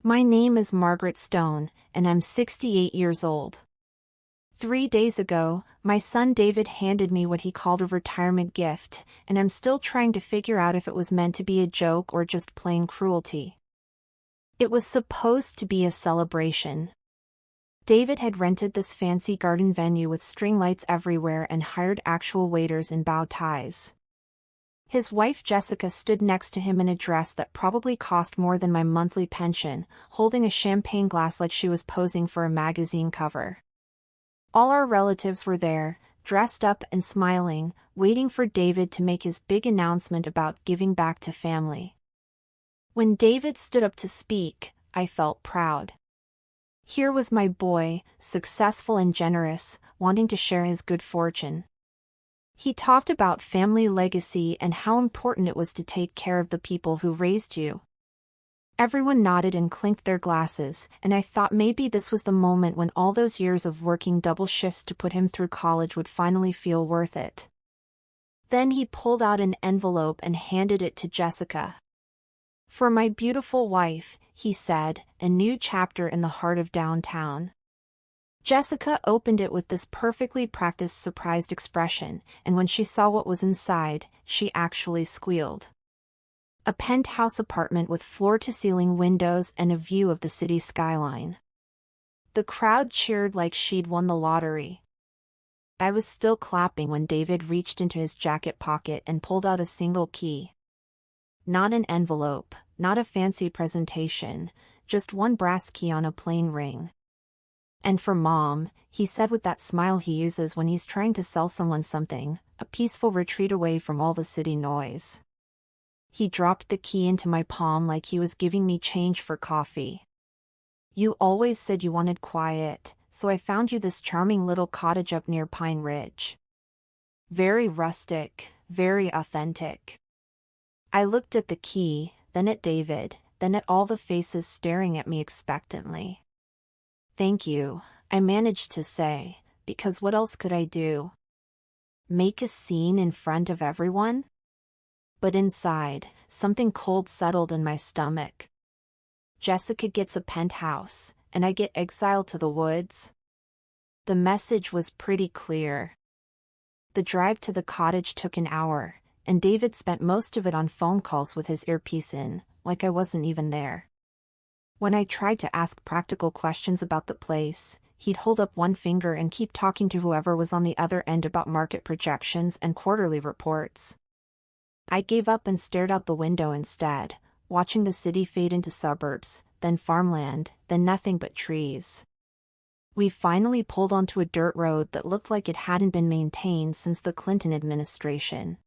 My name is Margaret Stone, and I'm 68 years old. 3 days ago, my son David handed me what he called a retirement gift, and I'm still trying to figure out if it was meant to be a joke or just plain cruelty. It was supposed to be a celebration. David had rented this fancy garden venue with string lights everywhere and hired actual waiters in bow ties. His wife Jessica stood next to him in a dress that probably cost more than my monthly pension, holding a champagne glass like she was posing for a magazine cover. All our relatives were there, dressed up and smiling, waiting for David to make his big announcement about giving back to family. When David stood up to speak, I felt proud. Here was my boy, successful and generous, wanting to share his good fortune. He talked about family legacy and how important it was to take care of the people who raised you. Everyone nodded and clinked their glasses, and I thought maybe this was the moment when all those years of working double shifts to put him through college would finally feel worth it. Then he pulled out an envelope and handed it to Jessica. "For my beautiful wife," he said, "a new chapter in the heart of downtown." Jessica opened it with this perfectly practiced surprised expression, and when she saw what was inside, she actually squealed. A penthouse apartment with floor-to-ceiling windows and a view of the city skyline. The crowd cheered like she'd won the lottery. I was still clapping when David reached into his jacket pocket and pulled out a single key. Not an envelope, not a fancy presentation, just one brass key on a plain ring. "And for Mom," he said with that smile he uses when he's trying to sell someone something, a peaceful retreat away from all the city noise. He dropped the key into my palm like he was giving me change for coffee. "You always said you wanted quiet, so I found you this charming little cottage up near Pine Ridge. Very rustic, very authentic." I looked at the key, then at David, then at all the faces staring at me expectantly. "Thank you," I managed to say, because what else could I do? Make a scene in front of everyone? But inside, something cold settled in my stomach. Jessica gets a penthouse, and I get exiled to the woods. The message was pretty clear. The drive to the cottage took an hour, and David spent most of it on phone calls with his earpiece in, like I wasn't even there. When I tried to ask practical questions about the place, he'd hold up one finger and keep talking to whoever was on the other end about market projections and quarterly reports. I gave up and stared out the window instead, watching the city fade into suburbs, then farmland, then nothing but trees. We finally pulled onto a dirt road that looked like it hadn't been maintained since the Clinton administration.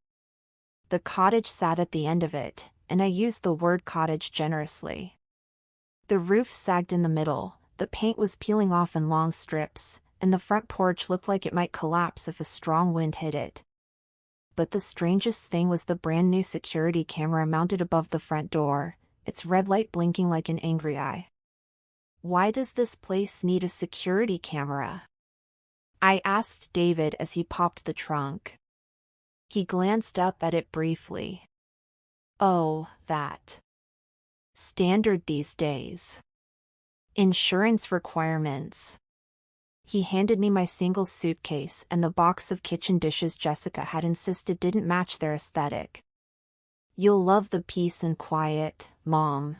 The cottage sat at the end of it, and I used the word cottage generously. The roof sagged in the middle, the paint was peeling off in long strips, and the front porch looked like it might collapse if a strong wind hit it. But the strangest thing was the brand new security camera mounted above the front door, its red light blinking like an angry eye. "Why does this place need a security camera?" I asked David as he popped the trunk. He glanced up at it briefly. "Oh, that. Standard these days. Insurance requirements." He handed me my single suitcase and the box of kitchen dishes Jessica had insisted didn't match their aesthetic. "You'll love the peace and quiet, Mom.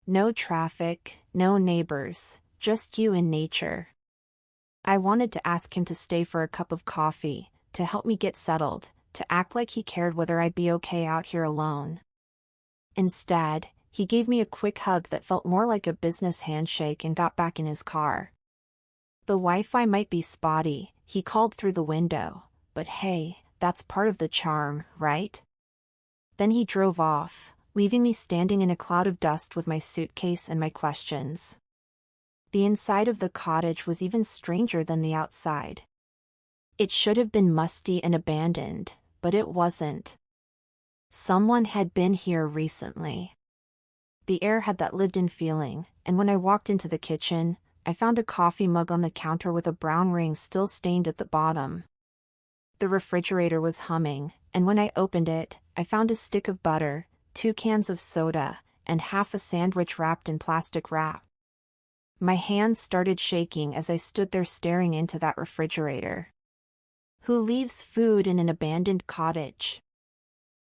No traffic, no neighbors, just you and nature." I wanted to ask him to stay for a cup of coffee, to help me get settled, to act like he cared whether I'd be okay out here alone. Instead, he gave me a quick hug that felt more like a business handshake and got back in his car. "The Wi-Fi might be spotty," he called through the window, "but hey, that's part of the charm, right?" Then he drove off, leaving me standing in a cloud of dust with my suitcase and my questions. The inside of the cottage was even stranger than the outside. It should have been musty and abandoned, but it wasn't. Someone had been here recently. The air had that lived-in feeling, and when I walked into the kitchen, I found a coffee mug on the counter with a brown ring still stained at the bottom. The refrigerator was humming, and when I opened it, I found a stick of butter, 2 cans of soda, and half a sandwich wrapped in plastic wrap. My hands started shaking as I stood there staring into that refrigerator. Who leaves food in an abandoned cottage?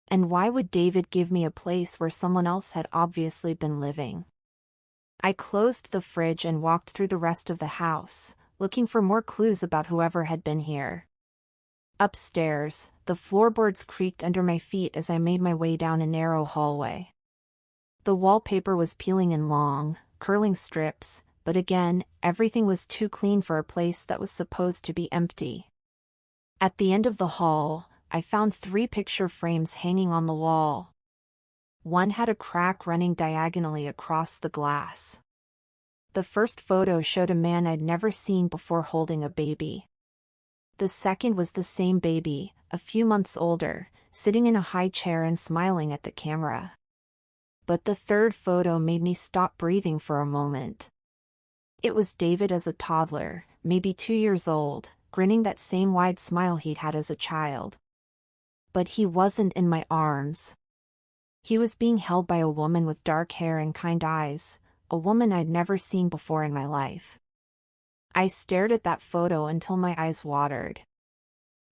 And why would David give me a place where someone else had obviously been living? I closed the fridge and walked through the rest of the house, looking for more clues about whoever had been here. Upstairs, the floorboards creaked under my feet as I made my way down a narrow hallway. The wallpaper was peeling in long, curling strips, but again, everything was too clean for a place that was supposed to be empty. At the end of the hall, I found 3 picture frames hanging on the wall. One had a crack running diagonally across the glass. The first photo showed a man I'd never seen before holding a baby. The second was the same baby, a few months older, sitting in a high chair and smiling at the camera. But the third photo made me stop breathing for a moment. It was David as a toddler, maybe 2 years old, grinning that same wide smile he'd had as a child. But he wasn't in my arms. He was being held by a woman with dark hair and kind eyes, a woman I'd never seen before in my life. I stared at that photo until my eyes watered.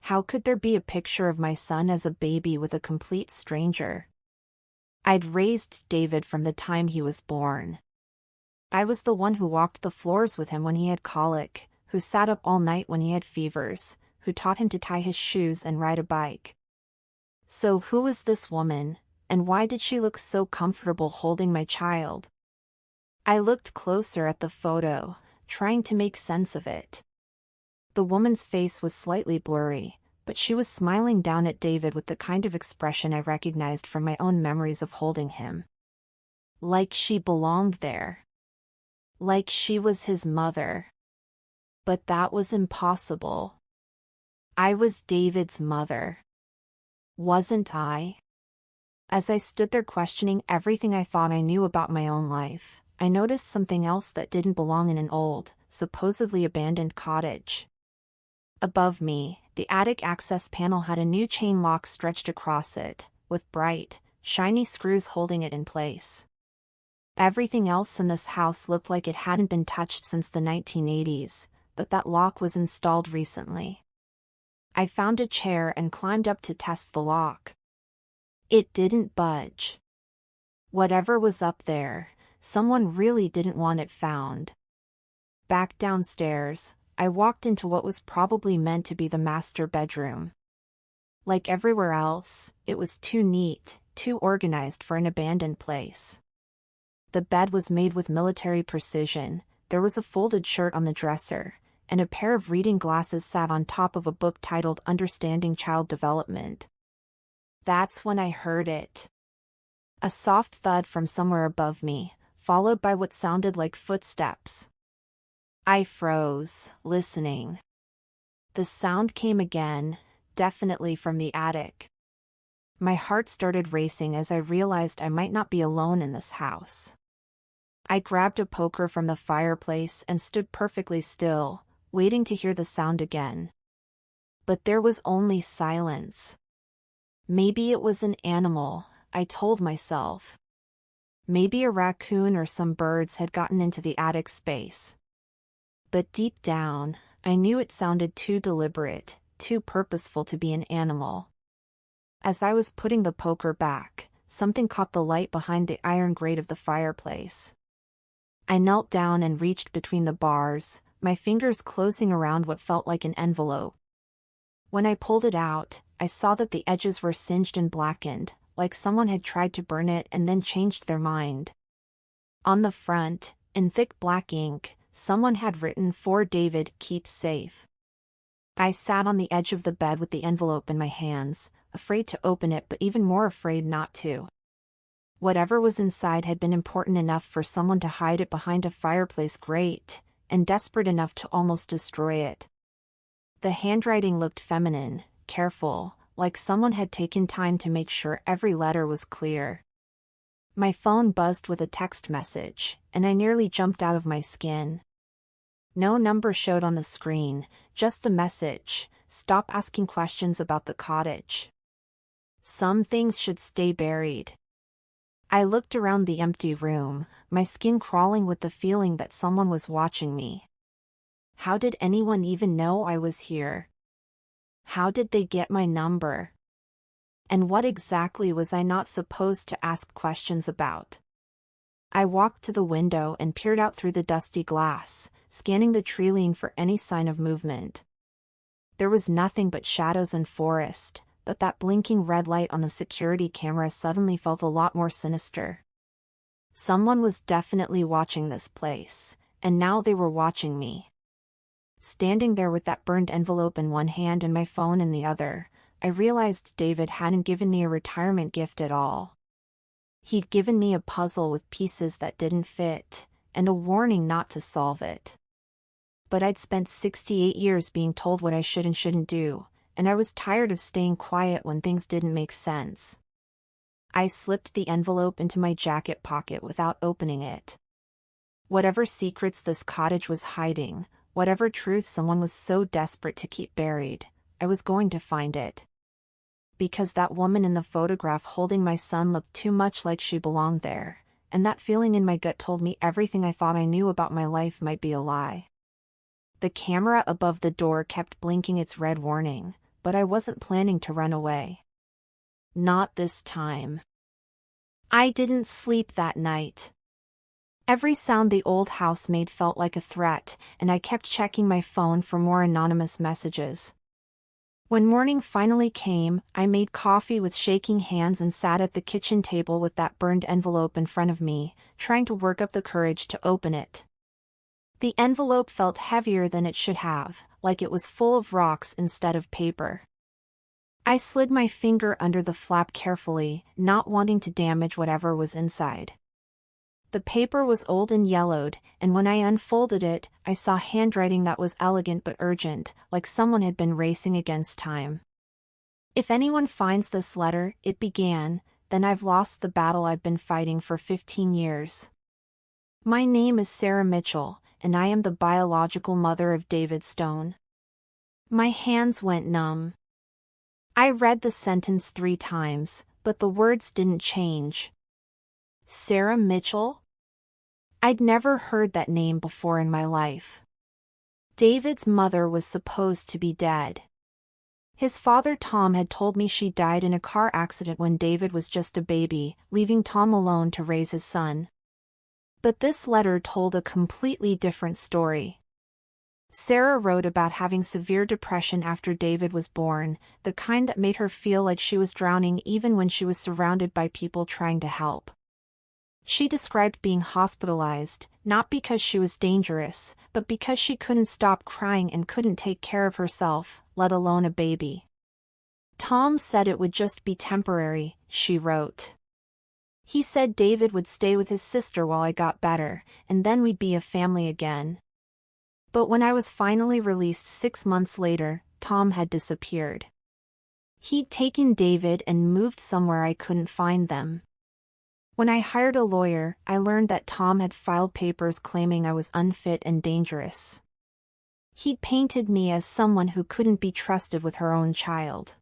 How could there be a picture of my son as a baby with a complete stranger? I'd raised David from the time he was born. I was the one who walked the floors with him when he had colic, who sat up all night when he had fevers, who taught him to tie his shoes and ride a bike. So who was this woman, and why did she look so comfortable holding my child? I looked closer at the photo, trying to make sense of it. The woman's face was slightly blurry, but she was smiling down at David with the kind of expression I recognized from my own memories of holding him. Like she belonged there. Like she was his mother. But that was impossible. I was David's mother. Wasn't I? As I stood there questioning everything I thought I knew about my own life, I noticed something else that didn't belong in an old, supposedly abandoned cottage. Above me, the attic access panel had a new chain lock stretched across it, with bright, shiny screws holding it in place. Everything else in this house looked like it hadn't been touched since the 1980s, but that lock was installed recently. I found a chair and climbed up to test the lock. It didn't budge. Whatever was up there, someone really didn't want it found. Back downstairs, I walked into what was probably meant to be the master bedroom. Like everywhere else, it was too neat, too organized for an abandoned place. The bed was made with military precision, there was a folded shirt on the dresser, and a pair of reading glasses sat on top of a book titled Understanding Child Development. That's when I heard it. A soft thud from somewhere above me, followed by what sounded like footsteps. I froze, listening. The sound came again, definitely from the attic. My heart started racing as I realized I might not be alone in this house. I grabbed a poker from the fireplace and stood perfectly still, waiting to hear the sound again. But there was only silence. Maybe it was an animal, I told myself. Maybe a raccoon or some birds had gotten into the attic space. But deep down, I knew it sounded too deliberate, too purposeful to be an animal. As I was putting the poker back, something caught the light behind the iron grate of the fireplace. I knelt down and reached between the bars, my fingers closing around what felt like an envelope. When I pulled it out, I saw that the edges were singed and blackened, like someone had tried to burn it and then changed their mind. On the front, in thick black ink, someone had written, "For David, keep safe." I sat on the edge of the bed with the envelope in my hands, afraid to open it but even more afraid not to. Whatever was inside had been important enough for someone to hide it behind a fireplace grate, and desperate enough to almost destroy it. The handwriting looked feminine, careful, like someone had taken time to make sure every letter was clear. My phone buzzed with a text message, and I nearly jumped out of my skin. No number showed on the screen, just the message, "Stop asking questions about the cottage. Some things should stay buried." I looked around the empty room, my skin crawling with the feeling that someone was watching me. How did anyone even know I was here? How did they get my number? And what exactly was I not supposed to ask questions about? I walked to the window and peered out through the dusty glass, scanning the tree for any sign of movement. There was nothing but shadows and forest, but that blinking red light on the security camera suddenly felt a lot more sinister. Someone was definitely watching this place, and now they were watching me. Standing there with that burned envelope in one hand and my phone in the other, I realized David hadn't given me a retirement gift at all. He'd given me a puzzle with pieces that didn't fit, and a warning not to solve it. But I'd spent 68 years being told what I should and shouldn't do, and I was tired of staying quiet when things didn't make sense. I slipped the envelope into my jacket pocket without opening it. Whatever secrets this cottage was hiding, whatever truth someone was so desperate to keep buried, I was going to find it. Because that woman in the photograph holding my son looked too much like she belonged there, and that feeling in my gut told me everything I thought I knew about my life might be a lie. The camera above the door kept blinking its red warning, but I wasn't planning to run away. Not this time. I didn't sleep that night. Every sound the old house made felt like a threat, and I kept checking my phone for more anonymous messages. When morning finally came, I made coffee with shaking hands and sat at the kitchen table with that burned envelope in front of me, trying to work up the courage to open it. The envelope felt heavier than it should have, like it was full of rocks instead of paper. I slid my finger under the flap carefully, not wanting to damage whatever was inside. The paper was old and yellowed, and when I unfolded it, I saw handwriting that was elegant but urgent, like someone had been racing against time. If anyone finds this letter, it began, then I've lost the battle I've been fighting for 15 years. My name is Sarah Mitchell, and I am the biological mother of David Stone. My hands went numb. I read the sentence 3 times, but the words didn't change. Sarah Mitchell? I'd never heard that name before in my life. David's mother was supposed to be dead. His father Tom had told me she died in a car accident when David was just a baby, leaving Tom alone to raise his son. But this letter told a completely different story. Sarah wrote about having severe depression after David was born, the kind that made her feel like she was drowning even when she was surrounded by people trying to help. She described being hospitalized, not because she was dangerous, but because she couldn't stop crying and couldn't take care of herself, let alone a baby. Tom said it would just be temporary, she wrote. He said David would stay with his sister while I got better, and then we'd be a family again. But when I was finally released 6 months later, Tom had disappeared. He'd taken David and moved somewhere I couldn't find them. When I hired a lawyer, I learned that Tom had filed papers claiming I was unfit and dangerous. He'd painted me as someone who couldn't be trusted with her own child.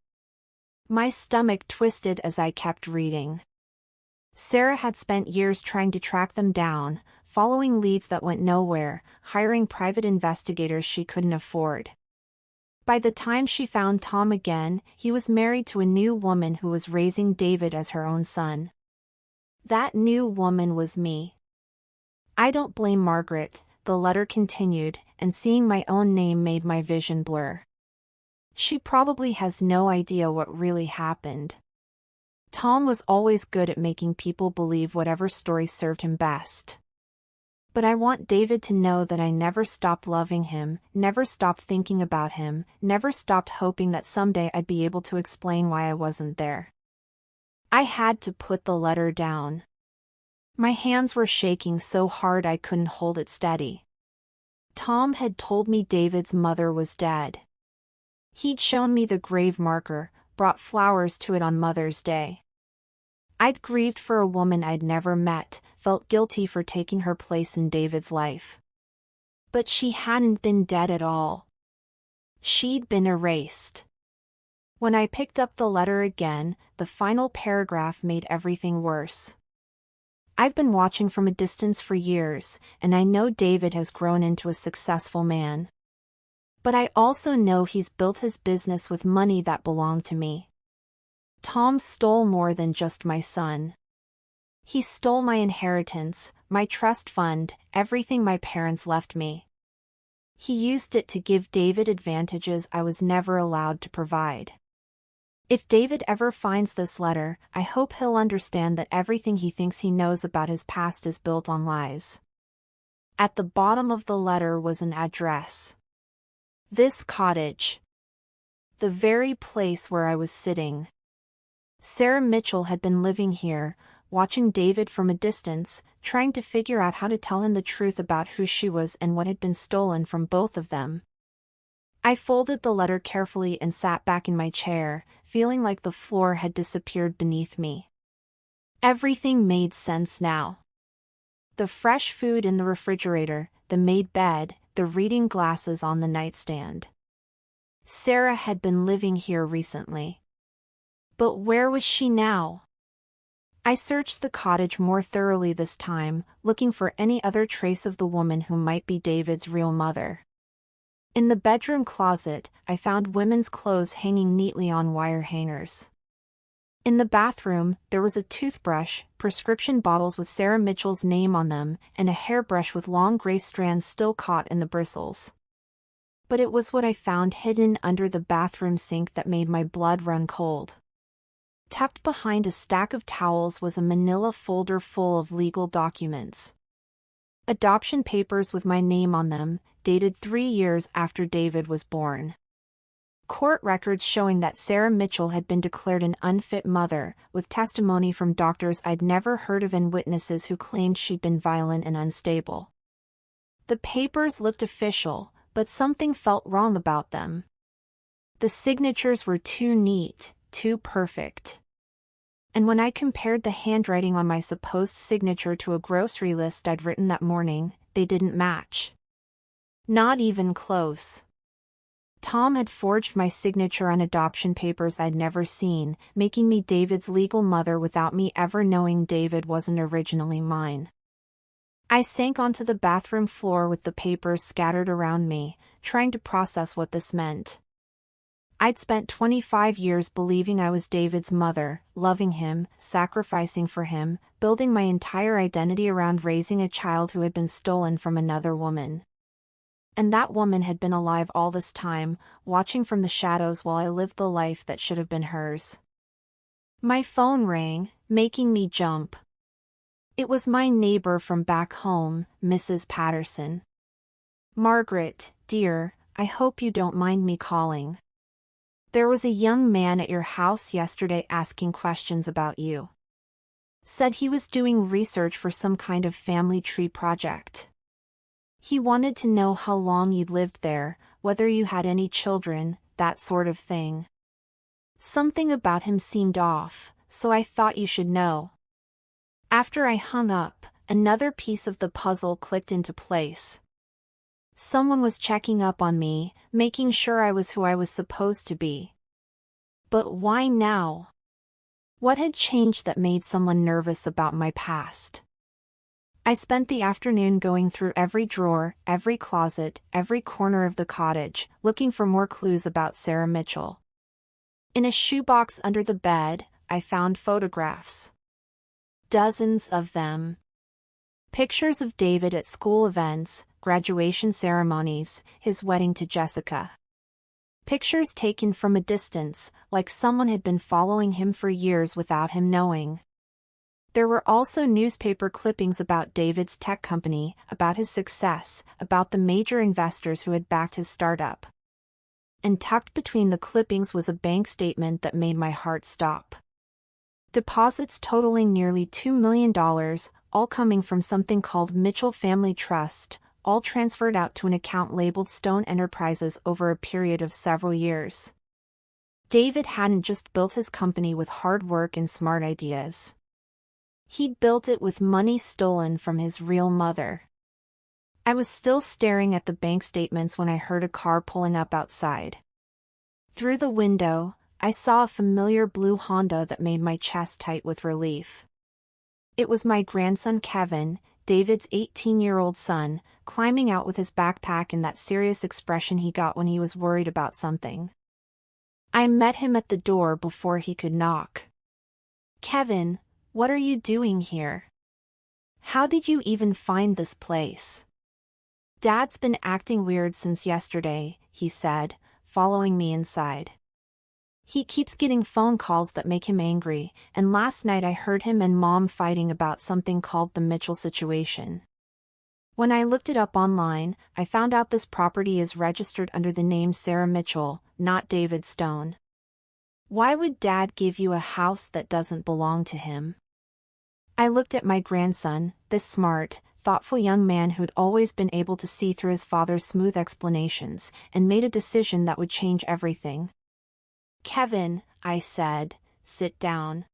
My stomach twisted as I kept reading. Sarah had spent years trying to track them down, following leads that went nowhere, hiring private investigators she couldn't afford. By the time she found Tom again, he was married to a new woman who was raising David as her own son. That new woman was me. I don't blame Margaret, the letter continued, and seeing my own name made my vision blur. She probably has no idea what really happened. Tom was always good at making people believe whatever story served him best. But I want David to know that I never stopped loving him, never stopped thinking about him, never stopped hoping that someday I'd be able to explain why I wasn't there. I had to put the letter down. My hands were shaking so hard I couldn't hold it steady. Tom had told me David's mother was dead. He'd shown me the grave marker, brought flowers to it on Mother's Day. I'd grieved for a woman I'd never met, felt guilty for taking her place in David's life. But she hadn't been dead at all. She'd been erased. When I picked up the letter again, the final paragraph made everything worse. I've been watching from a distance for years, and I know David has grown into a successful man. But I also know he's built his business with money that belonged to me. Tom stole more than just my son. He stole my inheritance, my trust fund, everything my parents left me. He used it to give David advantages I was never allowed to provide. If David ever finds this letter, I hope he'll understand that everything he thinks he knows about his past is built on lies. At the bottom of the letter was an address. This cottage. The very place where I was sitting. Sarah Mitchell had been living here, watching David from a distance, trying to figure out how to tell him the truth about who she was and what had been stolen from both of them. I folded the letter carefully and sat back in my chair, feeling like the floor had disappeared beneath me. Everything made sense now. The fresh food in the refrigerator, the made bed, the reading glasses on the nightstand. Sarah had been living here recently. But where was she now? I searched the cottage more thoroughly this time, looking for any other trace of the woman who might be David's real mother. In the bedroom closet, I found women's clothes hanging neatly on wire hangers. In the bathroom, there was a toothbrush, prescription bottles with Sarah Mitchell's name on them, and a hairbrush with long gray strands still caught in the bristles. But it was what I found hidden under the bathroom sink that made my blood run cold. Tucked behind a stack of towels was a manila folder full of legal documents. Adoption papers with my name on them, dated 3 years after David was born. Court records showing that Sarah Mitchell had been declared an unfit mother, with testimony from doctors I'd never heard of and witnesses who claimed she'd been violent and unstable. The papers looked official, but something felt wrong about them. The signatures were too neat, too perfect. And when I compared the handwriting on my supposed signature to a grocery list I'd written that morning, they didn't match. Not even close. Tom had forged my signature on adoption papers I'd never seen, making me David's legal mother without me ever knowing David wasn't originally mine. I sank onto the bathroom floor with the papers scattered around me, trying to process what this meant. I'd spent 25 years believing I was David's mother, loving him, sacrificing for him, building my entire identity around raising a child who had been stolen from another woman. And that woman had been alive all this time, watching from the shadows while I lived the life that should have been hers. My phone rang, making me jump. It was my neighbor from back home, Mrs. Patterson. "Margaret, dear, I hope you don't mind me calling. There was a young man at your house yesterday asking questions about you. Said he was doing research for some kind of family tree project. He wanted to know how long you'd lived there, whether you had any children, that sort of thing. Something about him seemed off, so I thought you should know." After I hung up, another piece of the puzzle clicked into place. Someone was checking up on me, making sure I was who I was supposed to be. But why now? What had changed that made someone nervous about my past? I spent the afternoon going through every drawer, every closet, every corner of the cottage, looking for more clues about Sarah Mitchell. In a shoebox under the bed, I found photographs. Dozens of them. Pictures of David at school events, graduation ceremonies, his wedding to Jessica. Pictures taken from a distance, like someone had been following him for years without him knowing. There were also newspaper clippings about David's tech company, about his success, about the major investors who had backed his startup. And tucked between the clippings was a bank statement that made my heart stop. Deposits totaling nearly $2 million, all coming from something called Mitchell Family Trust, all transferred out to an account labeled Stone Enterprises over a period of several years. David hadn't just built his company with hard work and smart ideas. He'd built it with money stolen from his real mother. I was still staring at the bank statements when I heard a car pulling up outside. Through the window, I saw a familiar blue Honda that made my chest tight with relief. It was my grandson Kevin, David's 18-year-old son, climbing out with his backpack and that serious expression he got when he was worried about something. I met him at the door before he could knock. "Kevin, what are you doing here? How did you even find this place?" "Dad's been acting weird since yesterday," he said, following me inside. "He keeps getting phone calls that make him angry, and last night I heard him and Mom fighting about something called the Mitchell situation. When I looked it up online, I found out this property is registered under the name Sarah Mitchell, not David Stone. Why would Dad give you a house that doesn't belong to him?" I looked at my grandson, this smart, thoughtful young man who'd always been able to see through his father's smooth explanations, and made a decision that would change everything. "Kevin," I said, "sit down.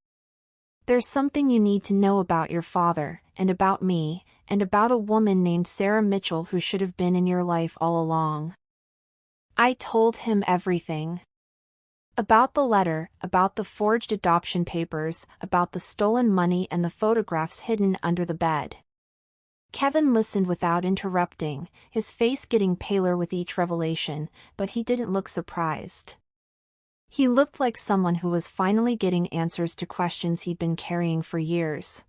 There's something you need to know about your father, and about me, and about a woman named Sarah Mitchell who should have been in your life all along." I told him everything. About the letter, about the forged adoption papers, about the stolen money and the photographs hidden under the bed. Kevin listened without interrupting, his face getting paler with each revelation, but he didn't look surprised. He looked like someone who was finally getting answers to questions he'd been carrying for years.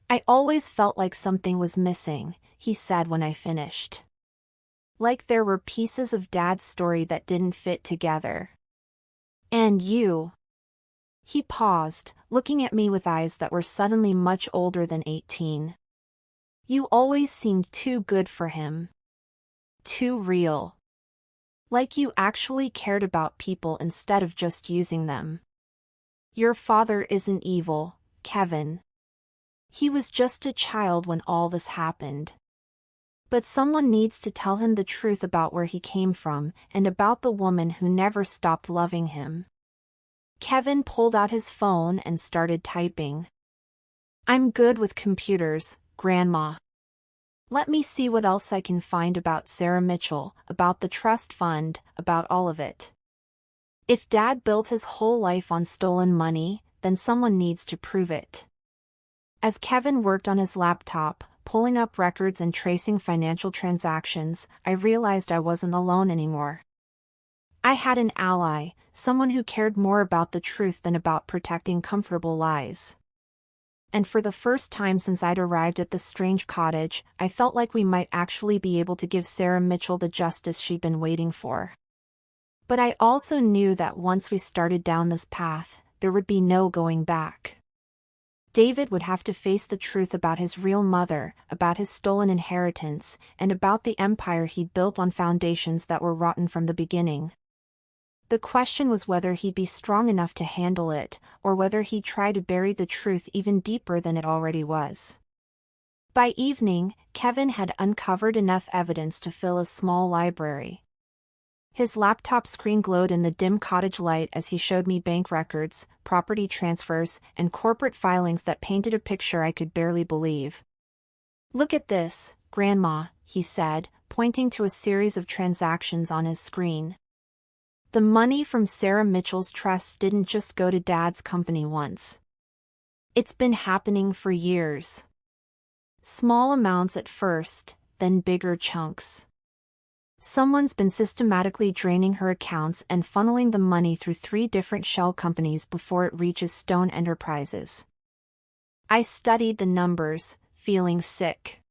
"I always felt like something was missing," he said when I finished. "Like there were pieces of Dad's story that didn't fit together. And you." He paused, looking at me with eyes that were suddenly much older than 18. "You always seemed too good for him. Too real. Like you actually cared about people instead of just using them. Your father isn't evil, Kevin. He was just a child when all this happened. But someone needs to tell him the truth about where he came from, and about the woman who never stopped loving him." Kevin pulled out his phone and started typing. "I'm good with computers, Grandma. Let me see what else I can find about Sarah Mitchell, about the trust fund, about all of it. If Dad built his whole life on stolen money, then someone needs to prove it." As Kevin worked on his laptop, pulling up records and tracing financial transactions, I realized I wasn't alone anymore. I had an ally, someone who cared more about the truth than about protecting comfortable lies. And for the first time since I'd arrived at this strange cottage, I felt like we might actually be able to give Sarah Mitchell the justice she'd been waiting for. But I also knew that once we started down this path, there would be no going back. David would have to face the truth about his real mother, about his stolen inheritance, and about the empire he'd built on foundations that were rotten from the beginning. The question was whether he'd be strong enough to handle it, or whether he'd try to bury the truth even deeper than it already was. By evening, Kevin had uncovered enough evidence to fill a small library. His laptop screen glowed in the dim cottage light as he showed me bank records, property transfers, and corporate filings that painted a picture I could barely believe. "Look at this, Grandma," he said, pointing to a series of transactions on his screen. The money from Sarah Mitchell's trust didn't just go to Dad's company once. It's been happening for years. Small amounts at first, then bigger chunks. Someone's been systematically draining her accounts and funneling the money through 3 different shell companies before it reaches Stone Enterprises. I studied the numbers, feeling sick.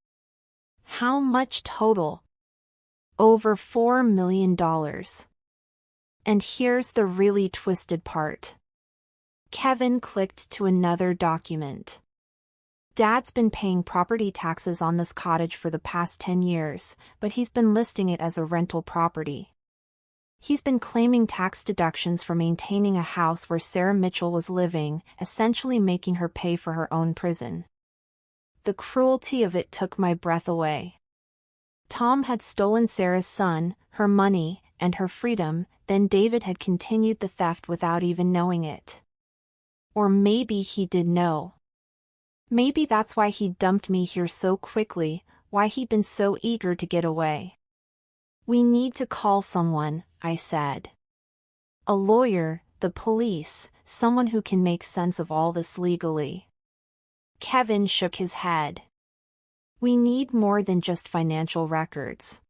How much total? Over $4 million. And here's the really twisted part. Kevin clicked to another document. Dad's been paying property taxes on this cottage for the past 10 years, but he's been listing it as a rental property. He's been claiming tax deductions for maintaining a house where Sarah Mitchell was living, essentially making her pay for her own prison. The cruelty of it took my breath away. Tom had stolen Sarah's son, her money, and her freedom, then David had continued the theft without even knowing it. Or maybe he did know. Maybe that's why he dumped me here so quickly, why he'd been so eager to get away. "We need to call someone," I said. "A lawyer, the police, someone who can make sense of all this legally." Kevin shook his head. We need more than just financial records.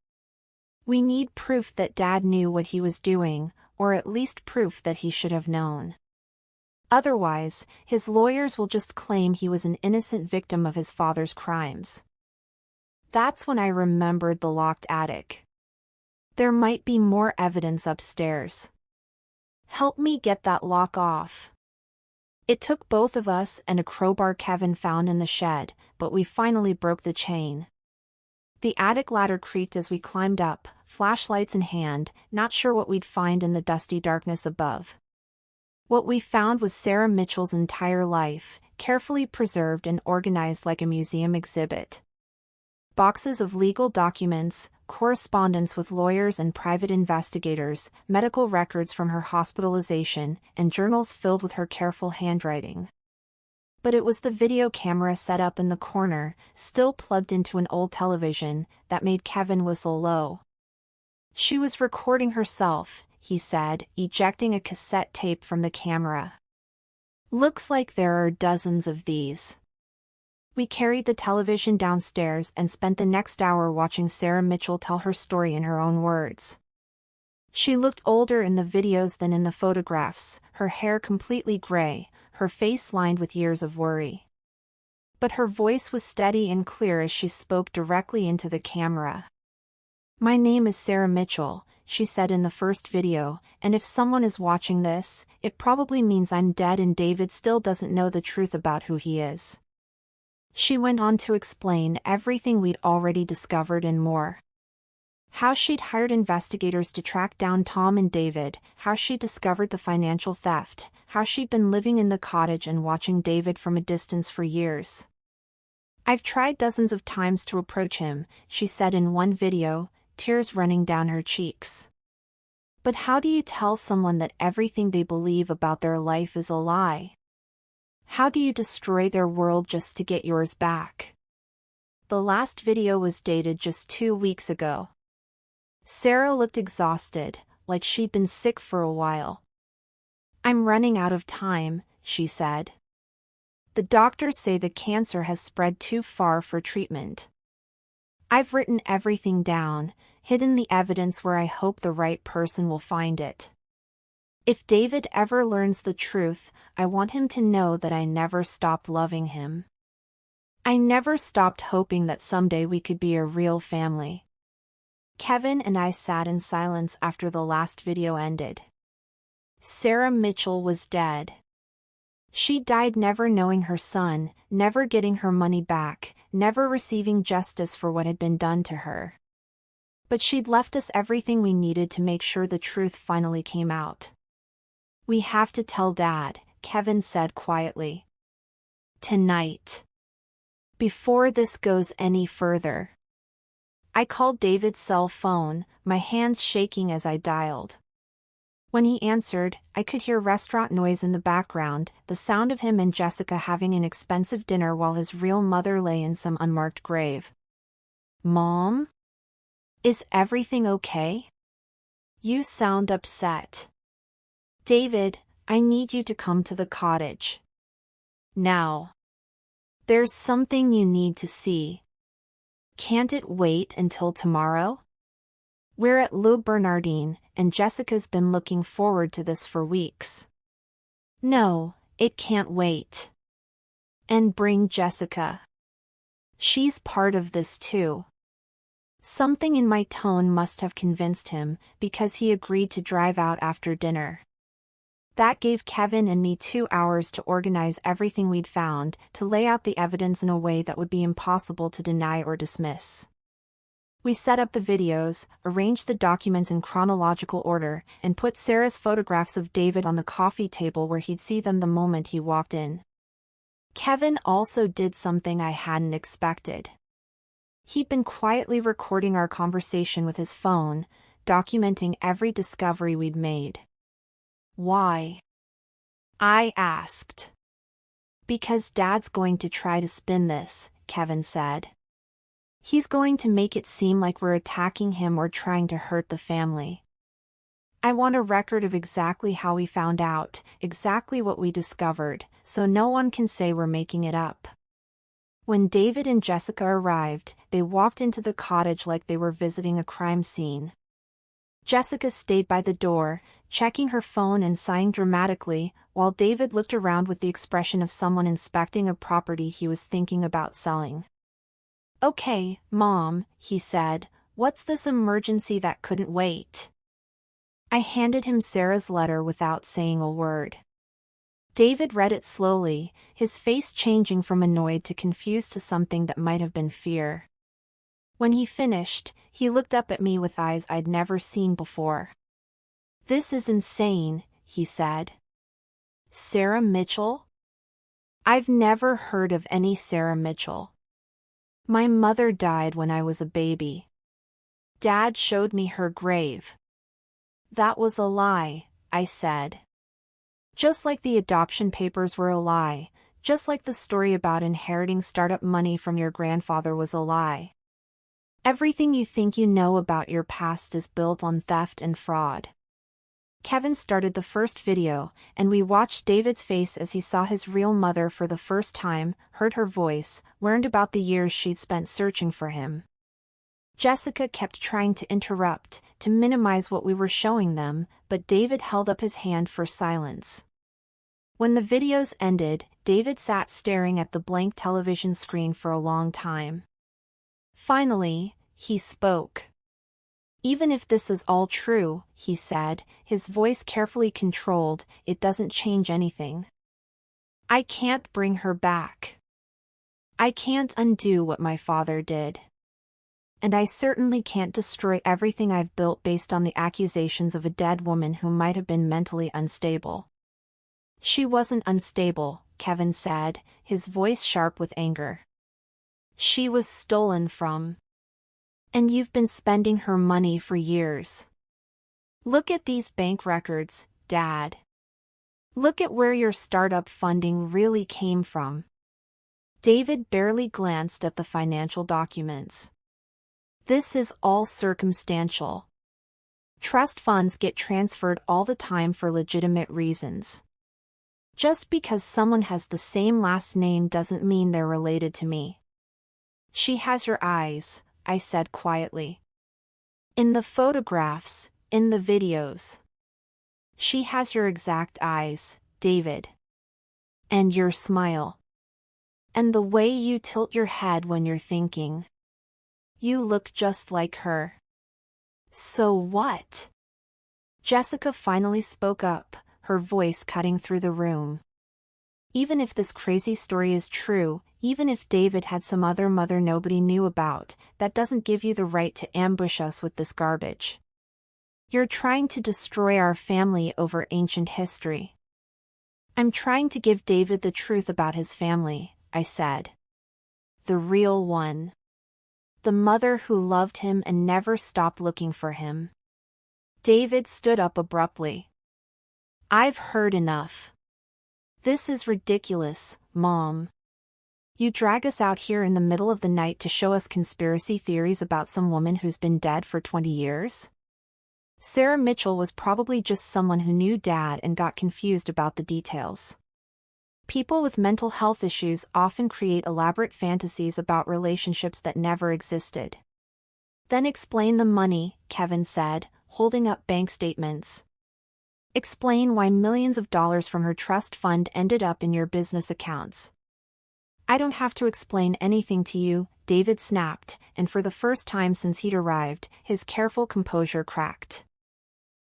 We need proof that Dad knew what he was doing, or at least proof that he should have known. Otherwise, his lawyers will just claim he was an innocent victim of his father's crimes. That's when I remembered the locked attic. There might be more evidence upstairs. Help me get that lock off. It took both of us and a crowbar Kevin found in the shed, but we finally broke the chain. The attic ladder creaked as we climbed up, flashlights in hand, not sure what we'd find in the dusty darkness above. What we found was Sarah Mitchell's entire life, carefully preserved and organized like a museum exhibit. Boxes of legal documents, correspondence with lawyers and private investigators, medical records from her hospitalization, and journals filled with her careful handwriting. But it was the video camera set up in the corner, still plugged into an old television, that made Kevin whistle low. She was recording herself, he said, ejecting a cassette tape from the camera. Looks like there are dozens of these. We carried the television downstairs and spent the next hour watching Sarah Mitchell tell her story in her own words. She looked older in the videos than in the photographs, her hair completely gray, her face lined with years of worry. But her voice was steady and clear as she spoke directly into the camera. My name is Sarah Mitchell, she said in the first video, and if someone is watching this, it probably means I'm dead and David still doesn't know the truth about who he is. She went on to explain everything we'd already discovered and more. How she'd hired investigators to track down Tom and David, how she discovered the financial theft, how she'd been living in the cottage and watching David from a distance for years. I've tried dozens of times to approach him, she said in one video, tears running down her cheeks. But how do you tell someone that everything they believe about their life is a lie? How do you destroy their world just to get yours back? The last video was dated just 2 weeks ago. Sarah looked exhausted, like she'd been sick for a while. I'm running out of time, she said. The doctors say the cancer has spread too far for treatment. I've written everything down, hidden the evidence where I hope the right person will find it. If David ever learns the truth, I want him to know that I never stopped loving him. I never stopped hoping that someday we could be a real family. Kevin and I sat in silence after the last video ended. Sarah Mitchell was dead. She died never knowing her son, never getting her money back, never receiving justice for what had been done to her. But she'd left us everything we needed to make sure the truth finally came out. We have to tell Dad, Kevin said quietly. Tonight. Before this goes any further. I called David's cell phone, my hands shaking as I dialed. When he answered, I could hear restaurant noise in the background, the sound of him and Jessica having an expensive dinner while his real mother lay in some unmarked grave. Mom? Is everything okay? You sound upset. David, I need you to come to the cottage. Now. There's something you need to see. Can't it wait until tomorrow? We're at Le Bernardin, and Jessica's been looking forward to this for weeks. No, it can't wait. And bring Jessica. She's part of this too. Something in my tone must have convinced him, because he agreed to drive out after dinner. That gave Kevin and me 2 hours to organize everything we'd found, to lay out the evidence in a way that would be impossible to deny or dismiss. We set up the videos, arranged the documents in chronological order, and put Sarah's photographs of David on the coffee table where he'd see them the moment he walked in. Kevin also did something I hadn't expected. He'd been quietly recording our conversation with his phone, documenting every discovery we'd made. Why? I asked. Because Dad's going to try to spin this, Kevin said. He's going to make it seem like we're attacking him or trying to hurt the family. I want a record of exactly how we found out, exactly what we discovered, so no one can say we're making it up. When David and Jessica arrived, they walked into the cottage like they were visiting a crime scene. Jessica stayed by the door, checking her phone and sighing dramatically, while David looked around with the expression of someone inspecting a property he was thinking about selling. "Okay, Mom," he said, "what's this emergency that couldn't wait?" I handed him Sarah's letter without saying a word. David read it slowly, his face changing from annoyed to confused to something that might have been fear. When he finished, he looked up at me with eyes I'd never seen before. "This is insane," he said. "Sarah Mitchell? I've never heard of any Sarah Mitchell. My mother died when I was a baby. Dad showed me her grave." "That was a lie," I said. "Just like the adoption papers were a lie, just like the story about inheriting startup money from your grandfather was a lie. Everything you think you know about your past is built on theft and fraud." Kevin started the first video, and we watched David's face as he saw his real mother for the first time, heard her voice, learned about the years she'd spent searching for him. Jessica kept trying to interrupt, to minimize what we were showing them, but David held up his hand for silence. When the videos ended, David sat staring at the blank television screen for a long time. Finally, he spoke. "Even if this is all true," he said, his voice carefully controlled, "it doesn't change anything. I can't bring her back. I can't undo what my father did. And I certainly can't destroy everything I've built based on the accusations of a dead woman who might have been mentally unstable." "She wasn't unstable," Kevin said, his voice sharp with anger. "She was stolen from. And you've been spending her money for years. Look at these bank records, Dad. Look at where your startup funding really came from." David barely glanced at the financial documents. "This is all circumstantial. Trust funds get transferred all the time for legitimate reasons. Just because someone has the same last name doesn't mean they're related to me." "She has your eyes," I said quietly. "In the photographs, in the videos. She has your exact eyes, David. And your smile. And the way you tilt your head when you're thinking. You look just like her." "So what?" Jessica finally spoke up, her voice cutting through the room. "Even if this crazy story is true, even if David had some other mother nobody knew about, that doesn't give you the right to ambush us with this garbage. You're trying to destroy our family over ancient history." "I'm trying to give David the truth about his family," I said. "The real one. The mother who loved him and never stopped looking for him." David stood up abruptly. "I've heard enough. This is ridiculous, Mom. You drag us out here in the middle of the night to show us conspiracy theories about some woman who's been dead for 20 years? Sarah Mitchell was probably just someone who knew Dad and got confused about the details. People with mental health issues often create elaborate fantasies about relationships that never existed." "Then explain the money," Kevin said, holding up bank statements. "Explain why millions of dollars from her trust fund ended up in your business accounts." "I don't have to explain anything to you," David snapped, and for the first time since he'd arrived, his careful composure cracked.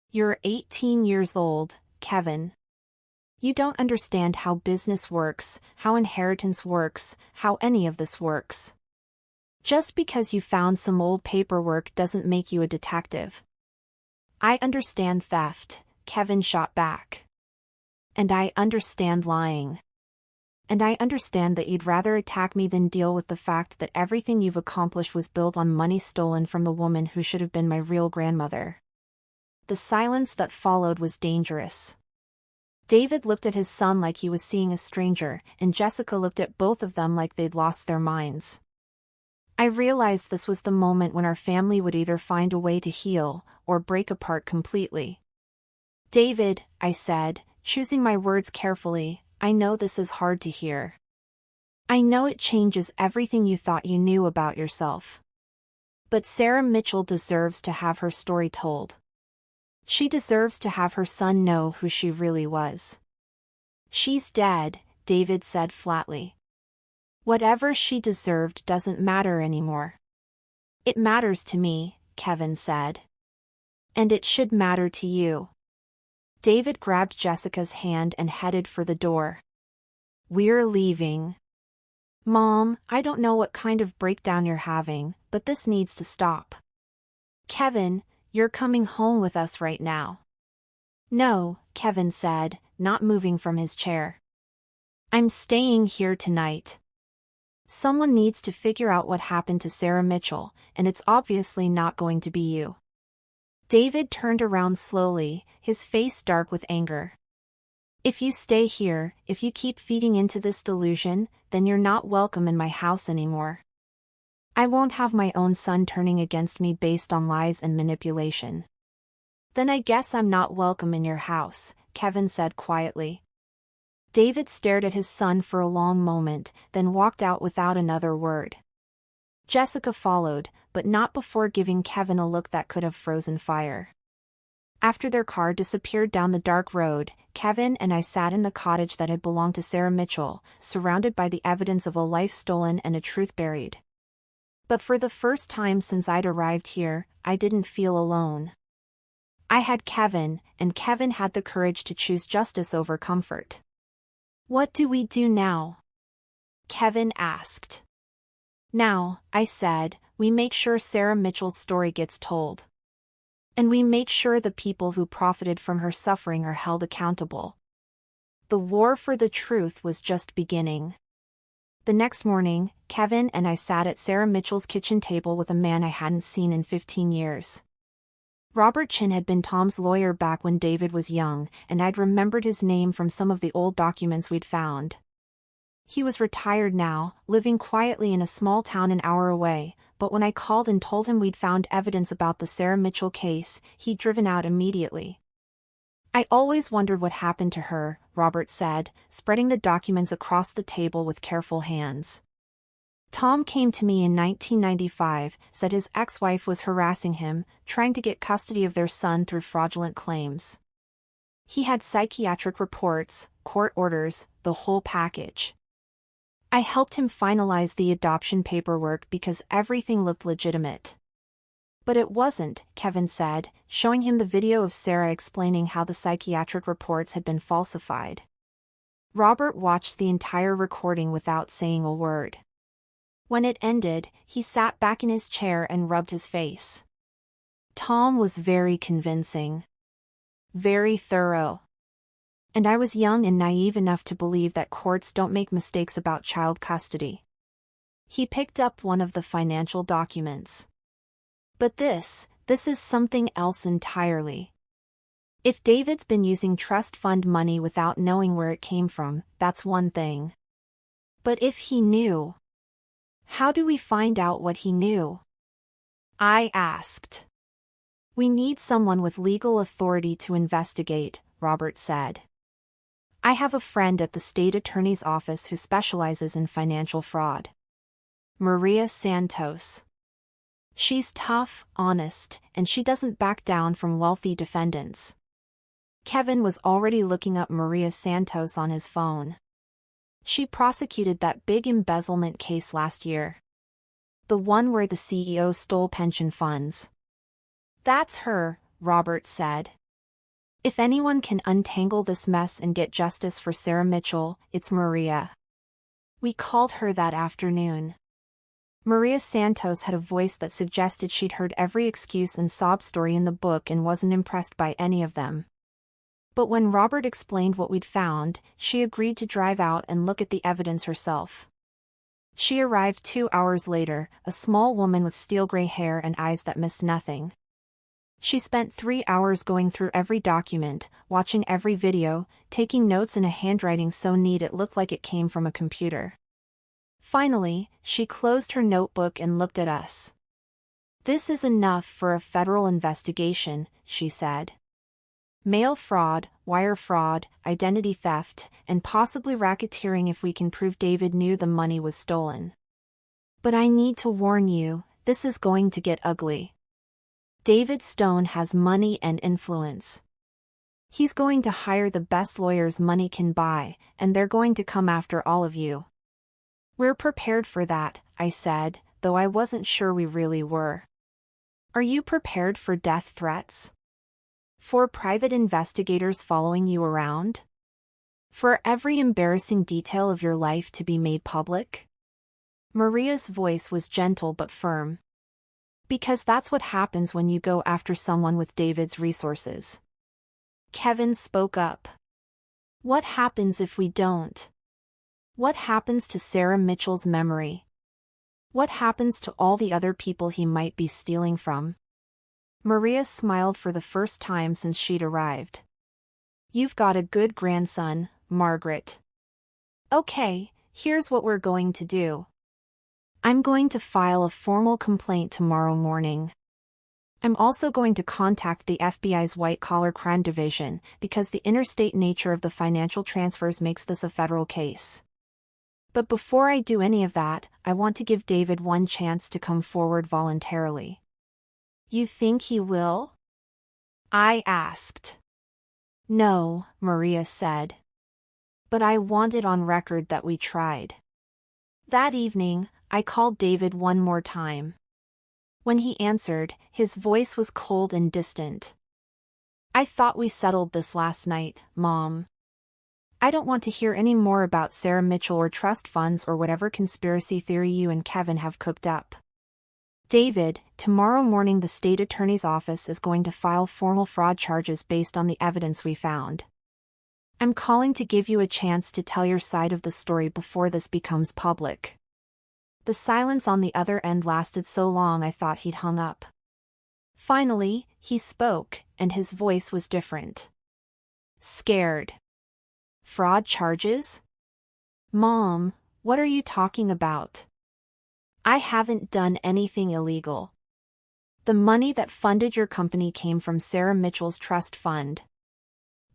"You're 18 years old, Kevin. You don't understand how business works, how inheritance works, how any of this works. Just because you found some old paperwork doesn't make you a detective." "I understand theft," Kevin shot back. "And I understand lying. And I understand that you'd rather attack me than deal with the fact that everything you've accomplished was built on money stolen from the woman who should have been my real grandmother." The silence that followed was dangerous. David looked at his son like he was seeing a stranger, and Jessica looked at both of them like they'd lost their minds. I realized this was the moment when our family would either find a way to heal, or break apart completely. "David," I said, choosing my words carefully, "I know this is hard to hear. I know it changes everything you thought you knew about yourself. But Sarah Mitchell deserves to have her story told. She deserves to have her son know who she really was. She's dead, David said flatly. Whatever she deserved doesn't matter anymore. It matters to me, Kevin said. And it should matter to you. David grabbed Jessica's hand and headed for the door. We're leaving. Mom, I don't know what kind of breakdown you're having, but this needs to stop. Kevin, you're coming home with us right now. No, Kevin said, not moving from his chair. I'm staying here tonight. Someone needs to figure out what happened to Sarah Mitchell, and it's obviously not going to be you. David turned around slowly, his face dark with anger. If you stay here, if you keep feeding into this delusion, then you're not welcome in my house anymore. I won't have my own son turning against me based on lies and manipulation. Then I guess I'm not welcome in your house, Kevin said quietly. David stared at his son for a long moment, then walked out without another word. Jessica followed, but not before giving Kevin a look that could have frozen fire. After their car disappeared down the dark road, Kevin and I sat in the cottage that had belonged to Sarah Mitchell, surrounded by the evidence of a life stolen and a truth buried. But for the first time since I'd arrived here, I didn't feel alone. I had Kevin, and Kevin had the courage to choose justice over comfort. What do we do now? Kevin asked. Now, I said, we make sure Sarah Mitchell's story gets told. And we make sure the people who profited from her suffering are held accountable. The war for the truth was just beginning. The next morning, Kevin and I sat at Sarah Mitchell's kitchen table with a man I hadn't seen in 15 years. Robert Chin had been Tom's lawyer back when David was young, and I'd remembered his name from some of the old documents we'd found. He was retired now, living quietly in a small town an hour away, but when I called and told him we'd found evidence about the Sarah Mitchell case, he'd driven out immediately. I always wondered what happened to her, Robert said, spreading the documents across the table with careful hands. Tom came to me in 1995, said his ex-wife was harassing him, trying to get custody of their son through fraudulent claims. He had psychiatric reports, court orders, the whole package. I helped him finalize the adoption paperwork because everything looked legitimate. But it wasn't, Kevin said, showing him the video of Sarah explaining how the psychiatric reports had been falsified. Robert watched the entire recording without saying a word. When it ended, he sat back in his chair and rubbed his face. Tom was very convincing. Very thorough. And I was young and naive enough to believe that courts don't make mistakes about child custody. He picked up one of the financial documents. But this is something else entirely. If David's been using trust fund money without knowing where it came from, that's one thing. But if he knew, how do we find out what he knew? I asked. We need someone with legal authority to investigate, Robert said. I have a friend at the state attorney's office who specializes in financial fraud. Maria Santos. She's tough, honest, and she doesn't back down from wealthy defendants. Kevin was already looking up Maria Santos on his phone. She prosecuted that big embezzlement case last year. The one where the CEO stole pension funds. That's her, Robert said. If anyone can untangle this mess and get justice for Sarah Mitchell, it's Maria. We called her that afternoon. Maria Santos had a voice that suggested she'd heard every excuse and sob story in the book and wasn't impressed by any of them. But when Robert explained what we'd found, she agreed to drive out and look at the evidence herself. She arrived 2 hours later, a small woman with steel-gray hair and eyes that missed nothing. She spent 3 hours going through every document, watching every video, taking notes in a handwriting so neat it looked like it came from a computer. Finally, she closed her notebook and looked at us. This is enough for a federal investigation, she said. Mail fraud, wire fraud, identity theft, and possibly racketeering if we can prove David knew the money was stolen. But I need to warn you, this is going to get ugly. David Stone has money and influence. He's going to hire the best lawyers money can buy, and they're going to come after all of you. We're prepared for that, I said, though I wasn't sure we really were. Are you prepared for death threats? For private investigators following you around? For every embarrassing detail of your life to be made public? Maria's voice was gentle but firm. Because that's what happens when you go after someone with David's resources. Kevin spoke up. What happens if we don't? What happens to Sarah Mitchell's memory? What happens to all the other people he might be stealing from? Maria smiled for the first time since she'd arrived. You've got a good grandson, Margaret. Okay, here's what we're going to do. I'm going to file a formal complaint tomorrow morning. I'm also going to contact the FBI's white-collar crime division because the interstate nature of the financial transfers makes this a federal case. But before I do any of that, I want to give David one chance to come forward voluntarily. You think he will? I asked. No, Maria said. But I want it on record that we tried. That evening, I called David one more time. When he answered, his voice was cold and distant. I thought we settled this last night, Mom. I don't want to hear any more about Sarah Mitchell or trust funds or whatever conspiracy theory you and Kevin have cooked up. David, tomorrow morning the state attorney's office is going to file formal fraud charges based on the evidence we found. I'm calling to give you a chance to tell your side of the story before this becomes public. The silence on the other end lasted so long I thought he'd hung up. Finally, he spoke, and his voice was different. Scared. Fraud charges? Mom, what are you talking about? I haven't done anything illegal. The money that funded your company came from Sarah Mitchell's trust fund.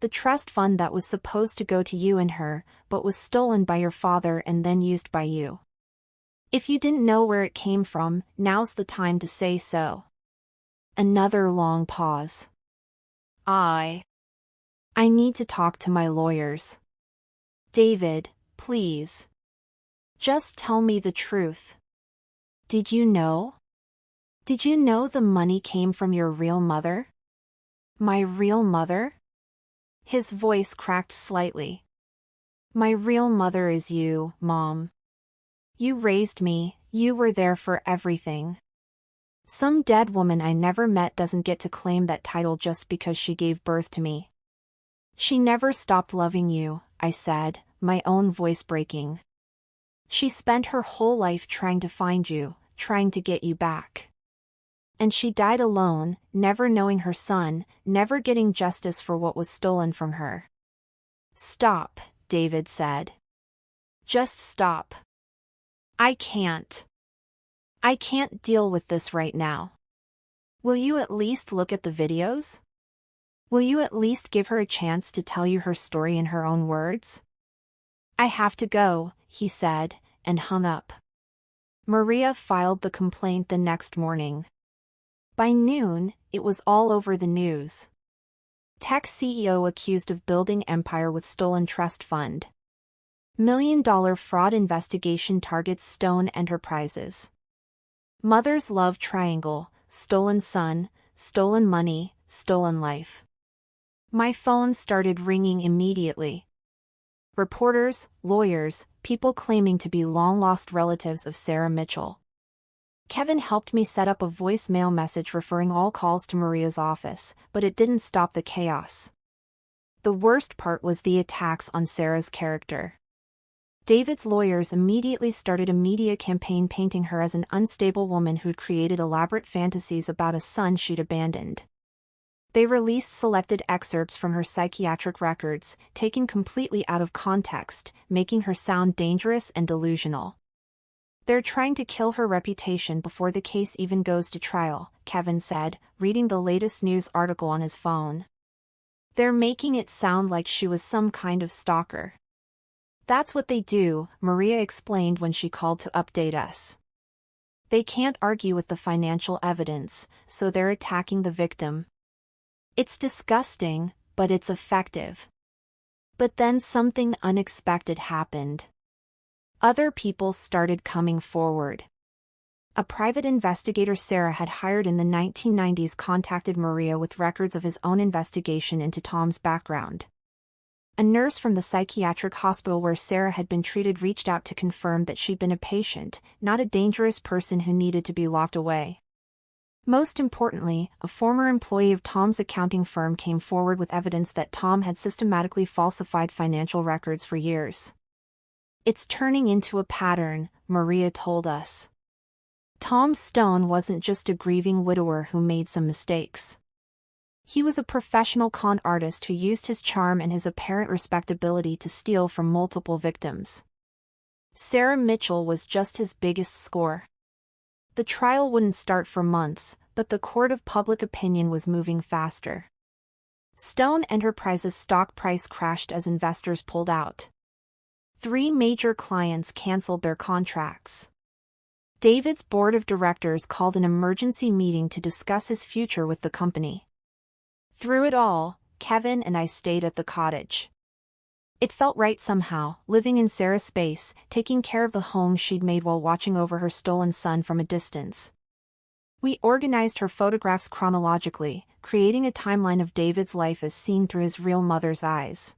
The trust fund that was supposed to go to you and her, but was stolen by your father and then used by you. If you didn't know where it came from, now's the time to say so. Another long pause. I need to talk to my lawyers. David, please. Just tell me the truth. Did you know? Did you know the money came from your real mother? My real mother? His voice cracked slightly. My real mother is you, Mom. You raised me, you were there for everything. Some dead woman I never met doesn't get to claim that title just because she gave birth to me. She never stopped loving you, I said, my own voice breaking. She spent her whole life trying to find you, trying to get you back. And she died alone, never knowing her son, never getting justice for what was stolen from her. Stop, David said. Just stop. I can't deal with this right now. Will you at least look at the videos? Will you at least give her a chance to tell you her story in her own words? I have to go, he said, and hung up. Maria filed the complaint the next morning. By noon, it was all over the news. Tech CEO accused of building empire with stolen trust fund. $1 million fraud investigation targets Stone Enterprises. Mother's love triangle, stolen son, stolen money, stolen life. My phone started ringing immediately. Reporters, lawyers, people claiming to be long-lost relatives of Sarah Mitchell. Kevin helped me set up a voicemail message referring all calls to Maria's office, but it didn't stop the chaos. The worst part was the attacks on Sarah's character. David's lawyers immediately started a media campaign painting her as an unstable woman who'd created elaborate fantasies about a son she'd abandoned. They released selected excerpts from her psychiatric records, taken completely out of context, making her sound dangerous and delusional. They're trying to kill her reputation before the case even goes to trial, Kevin said, reading the latest news article on his phone. They're making it sound like she was some kind of stalker. That's what they do, Maria explained when she called to update us. They can't argue with the financial evidence, so they're attacking the victim. It's disgusting, but it's effective. But then something unexpected happened. Other people started coming forward. A private investigator Sarah had hired in the 1990s contacted Maria with records of his own investigation into Tom's background. A nurse from the psychiatric hospital where Sarah had been treated reached out to confirm that she'd been a patient, not a dangerous person who needed to be locked away. Most importantly, a former employee of Tom's accounting firm came forward with evidence that Tom had systematically falsified financial records for years. It's turning into a pattern, Maria told us. Tom Stone wasn't just a grieving widower who made some mistakes. He was a professional con artist who used his charm and his apparent respectability to steal from multiple victims. Sarah Mitchell was just his biggest score. The trial wouldn't start for months, but the court of public opinion was moving faster. Stone Enterprises' stock price crashed as investors pulled out. 3 major clients canceled their contracts. David's board of directors called an emergency meeting to discuss his future with the company. Through it all, Kevin and I stayed at the cottage. It felt right somehow, living in Sarah's space, taking care of the home she'd made while watching over her stolen son from a distance. We organized her photographs chronologically, creating a timeline of David's life as seen through his real mother's eyes.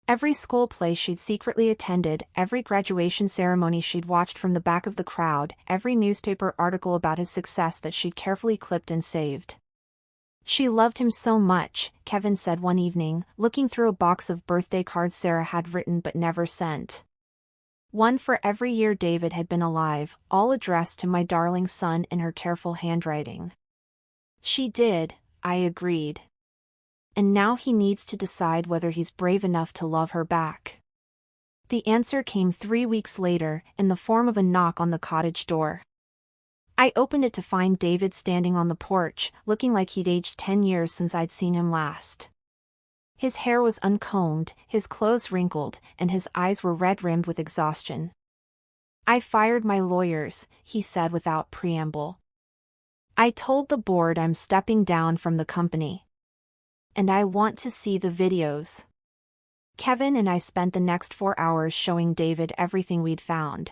Every school play she'd secretly attended, every graduation ceremony she'd watched from the back of the crowd, every newspaper article about his success that she'd carefully clipped and saved. She loved him so much, Kevin said one evening, looking through a box of birthday cards Sarah had written but never sent. One for every year David had been alive, all addressed to my darling son in her careful handwriting. She did, I agreed. And now he needs to decide whether he's brave enough to love her back. The answer came 3 weeks later, in the form of a knock on the cottage door. I opened it to find David standing on the porch, looking like he'd aged 10 years since I'd seen him last. His hair was uncombed, his clothes wrinkled, and his eyes were red-rimmed with exhaustion. I fired my lawyers, he said without preamble. I told the board I'm stepping down from the company. And I want to see the videos. Kevin and I spent the next 4 hours showing David everything we'd found.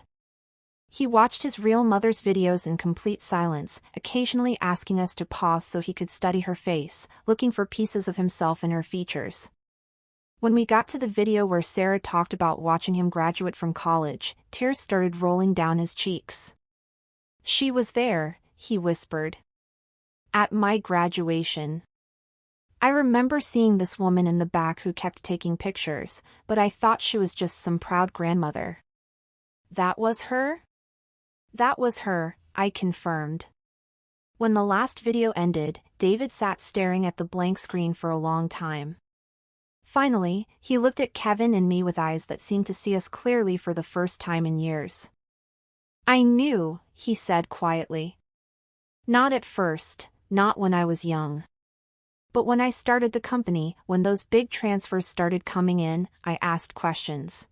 He watched his real mother's videos in complete silence, occasionally asking us to pause so he could study her face, looking for pieces of himself in her features. When we got to the video where Sarah talked about watching him graduate from college, tears started rolling down his cheeks. She was there, he whispered. At my graduation. I remember seeing this woman in the back who kept taking pictures, but I thought she was just some proud grandmother. That was her? That was her, I confirmed. When the last video ended, David sat staring at the blank screen for a long time. Finally, he looked at Kevin and me with eyes that seemed to see us clearly for the first time in years. I knew, he said quietly. Not at first, not when I was young. But when I started the company, when those big transfers started coming in, I asked questions.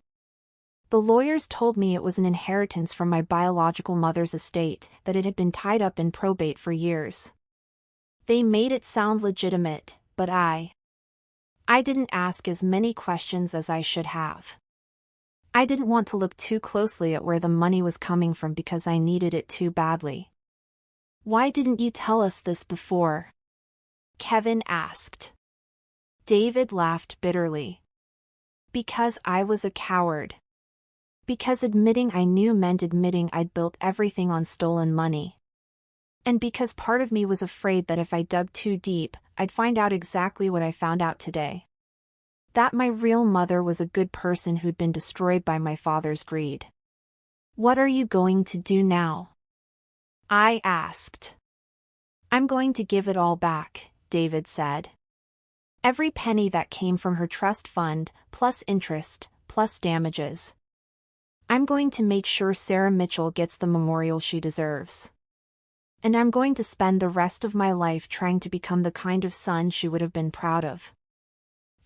The lawyers told me it was an inheritance from my biological mother's estate, that it had been tied up in probate for years. They made it sound legitimate, but I didn't ask as many questions as I should have. I didn't want to look too closely at where the money was coming from because I needed it too badly. Why didn't you tell us this before? Kevin asked. David laughed bitterly. Because I was a coward. Because admitting I knew meant admitting I'd built everything on stolen money. And because part of me was afraid that if I dug too deep, I'd find out exactly what I found out today. That my real mother was a good person who'd been destroyed by my father's greed. What are you going to do now? I asked. I'm going to give it all back, David said. Every penny that came from her trust fund, plus interest, plus damages. I'm going to make sure Sarah Mitchell gets the memorial she deserves. And I'm going to spend the rest of my life trying to become the kind of son she would have been proud of.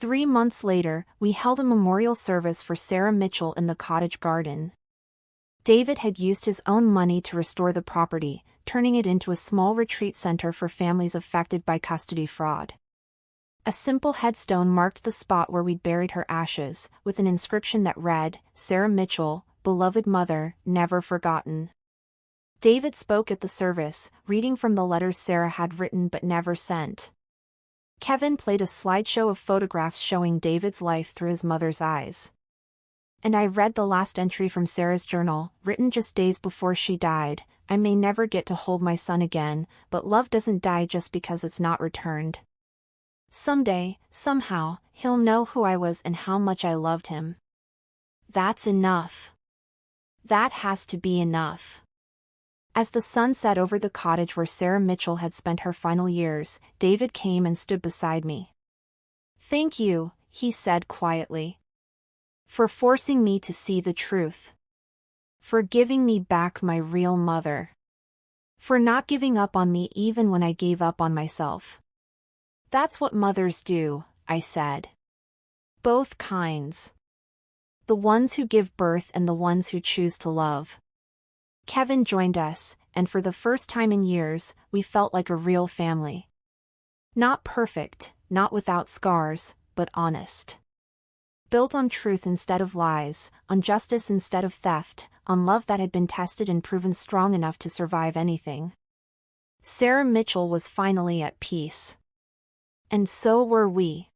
3 months later, we held a memorial service for Sarah Mitchell in the cottage garden. David had used his own money to restore the property, turning it into a small retreat center for families affected by custody fraud. A simple headstone marked the spot where we'd buried her ashes, with an inscription that read, "Sarah Mitchell, beloved mother, never forgotten." David spoke at the service, reading from the letters Sarah had written but never sent. Kevin played a slideshow of photographs showing David's life through his mother's eyes. And I read the last entry from Sarah's journal, written just days before she died. "I may never get to hold my son again, but love doesn't die just because it's not returned. Someday, somehow, he'll know who I was and how much I loved him. That's enough. That has to be enough." As the sun set over the cottage where Sarah Mitchell had spent her final years, David came and stood beside me. "Thank you," he said quietly, "for forcing me to see the truth. For giving me back my real mother. For not giving up on me even when I gave up on myself." "That's what mothers do," I said. "Both kinds. The ones who give birth and the ones who choose to love." Kevin joined us, and for the first time in years, we felt like a real family. Not perfect, not without scars, but honest. Built on truth instead of lies, on justice instead of theft, on love that had been tested and proven strong enough to survive anything. Sarah Mitchell was finally at peace. And so were we.